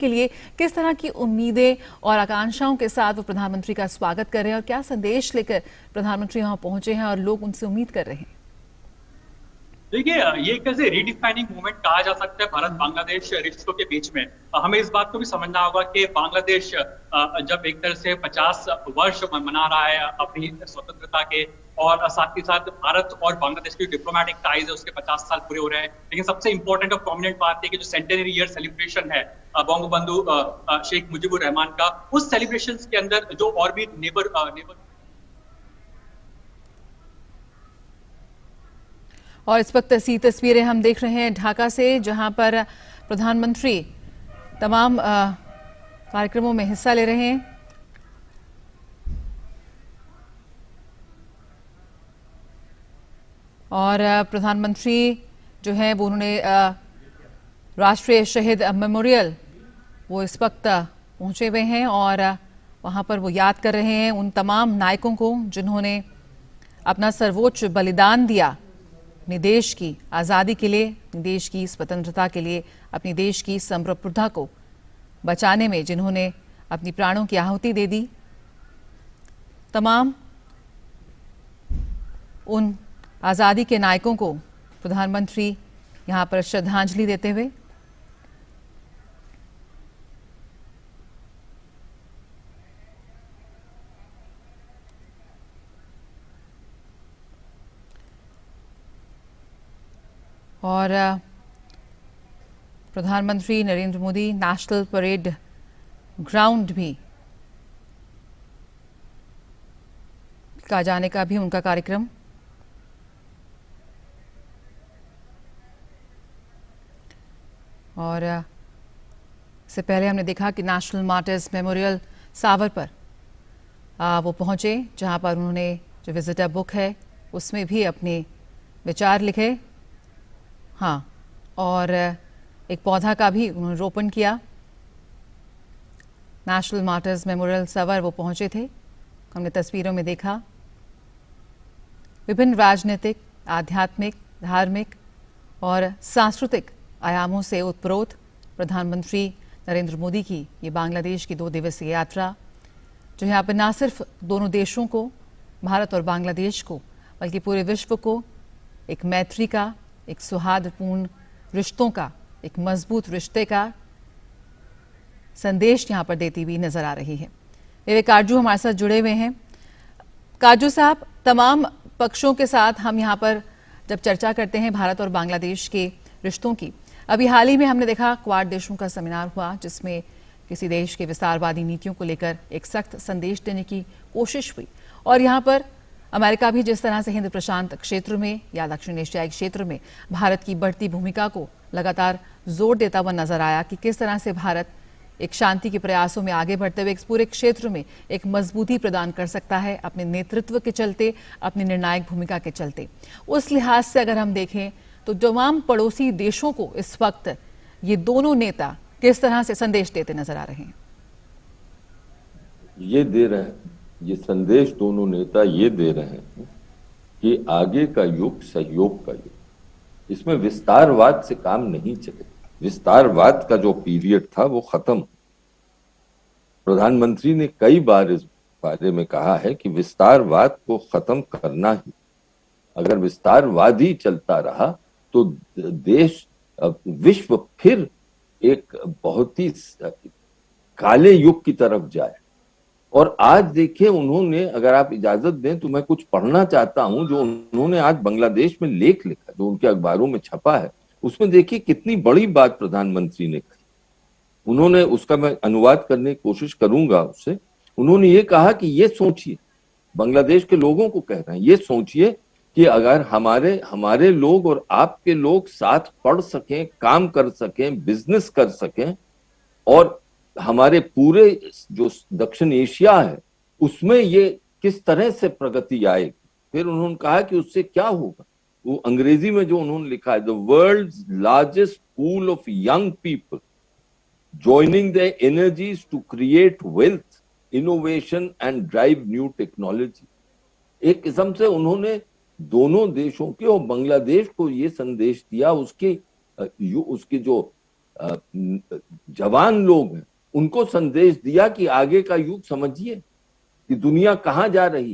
के लिए किस तरह की उम्मीदें और आकांक्षाओं के साथ वो प्रधानमंत्री का स्वागत कर रहे हैं और क्या संदेश लेकर प्रधानमंत्री वहां पहुंचे हैं और लोग उनसे उम्मीद कर रहे हैं? देखिए, ये एक कैसे रीडिफाइनिंग मूवमेंट कहा जा सकता है भारत बांग्लादेश रिश्तों के बीच में। हमें इस बात को भी समझना होगा कि बांग्लादेश जब एक तरह से 50 वर्ष मना रहा है अपनी स्वतंत्रता के, और साथ ही साथ भारत और बांग्लादेश की डिप्लोमेटिक टाइज है उसके 50 साल पूरे हो रहे हैं। लेकिन सबसे इंपॉर्टेंट और प्रोमिनेंट बात है कि जो सेंटेनरी ईयर सेलिब्रेशन है बंगबंधु शेख मुजीबुर रहमान का, उस सेलिब्रेशन के अंदर जो और भी नेबर और इस वक्त ऐसी तस्वीरें हम देख रहे हैं ढाका से, जहां पर प्रधानमंत्री तमाम कार्यक्रमों में हिस्सा ले रहे हैं। और प्रधानमंत्री जो है वो उन्होंने राष्ट्रीय शहीद मेमोरियल वो इस वक्त पहुंचे हुए हैं और वहां पर वो याद कर रहे हैं उन तमाम नायकों को जिन्होंने अपना सर्वोच्च बलिदान दिया अपने देश की आज़ादी के लिए, अपने देश की स्वतंत्रता के लिए, अपने देश की संप्रभुता को बचाने में जिन्होंने अपनी प्राणों की आहुति दे दी। तमाम उन आज़ादी के नायकों को प्रधानमंत्री यहां पर श्रद्धांजलि देते हुए और प्रधानमंत्री Narendra Modi national parade ground भी का जाने का भी उनका कार्यक्रम। और इससे पहले हमने देखा कि नेशनल मार्टर्स मेमोरियल सावर पर वो पहुंचे, जहां पर उन्होंने जो विजिटर बुक है उसमें भी अपने विचार लिखे। हाँ, और एक पौधा का भी उन्होंने रोपण किया। नेशनल मार्टर्स मेमोरियल सावर वो पहुंचे थे, हमने तस्वीरों में देखा। विभिन्न राजनीतिक, आध्यात्मिक, धार्मिक और सांस्कृतिक आयामों से उत्प्रोत प्रधानमंत्री नरेंद्र मोदी की ये बांग्लादेश की 2 दिवसीय यात्रा, जो यहाँ पर न सिर्फ दोनों देशों को, भारत और बांग्लादेश को, बल्कि पूरे विश्व को एक मैत्री का, एक सौहार्दपूर्ण रिश्तों का, एक मजबूत रिश्ते का संदेश यहाँ पर देती हुई नजर आ रही है। विवेक काजू हमारे साथ जुड़े हुए हैं। काजू साहब, तमाम पक्षों के साथ हम यहाँ पर जब चर्चा करते हैं भारत और बांग्लादेश के रिश्तों की, अभी हाल ही में हमने देखा क्वाड देशों का सेमिनार हुआ जिसमें किसी देश के विस्तारवादी नीतियों को लेकर एक सख्त संदेश देने की कोशिश हुई। और यहाँ पर अमेरिका भी जिस तरह से हिंद प्रशांत क्षेत्र में या दक्षिण एशियाई क्षेत्र में भारत की बढ़ती भूमिका को लगातार जोर देता हुआ नजर आया कि किस तरह से भारत एक शांति के प्रयासों में आगे बढ़ते हुए इस पूरे क्षेत्र में एक मजबूती प्रदान कर सकता है अपने नेतृत्व के चलते, अपनी निर्णायक भूमिका के चलते। उस लिहाज से अगर हम देखें तो तमाम पड़ोसी देशों को इस वक्त ये दोनों नेता किस तरह से संदेश देते नजर आ रहे हैं? ये दे रहे हैं, ये संदेश दोनों नेता ये दे रहे हैं कि आगे का युग सहयोग का युग, इसमें विस्तारवाद से काम नहीं चलेगा। विस्तारवाद का जो पीरियड था वो खत्म। प्रधानमंत्री ने कई बार इस बारे में कहा है कि विस्तारवाद को खत्म करना ही, अगर विस्तारवाद ही चलता रहा तो देश, विश्व फिर एक बहुत ही काले युग की तरफ जाए। और आज देखिए, उन्होंने, अगर आप इजाजत दें तो मैं कुछ पढ़ना चाहता हूं जो उन्होंने आज बांग्लादेश में लेख लिखा, जो उनके अखबारों में छपा है। उसमें देखिए कितनी बड़ी बात प्रधानमंत्री ने कही। उन्होंने, उसका मैं अनुवाद करने की कोशिश करूंगा उससे। उन्होंने ये कहा कि ये सोचिए, बांग्लादेश के लोगों को कह रहे हैं, ये सोचिए कि अगर हमारे लोग और आपके लोग साथ पढ़ सकें, काम कर सकें, बिजनेस कर सकें, और हमारे पूरे जो दक्षिण एशिया है उसमें ये किस तरह से प्रगति आएगी। फिर उन्होंने कहा कि उससे क्या होगा। वो अंग्रेजी में जो उन्होंने लिखा है, the world's largest pool of young people joining their energies to create wealth, innovation and drive new technology। एक किस्म से उन्होंने दोनों देशों के और बांग्लादेश को ये संदेश दिया, उसके जो जवान लोग हैं उनको संदेश दिया कि आगे का युग समझिए कि दुनिया कहाँ जा रही।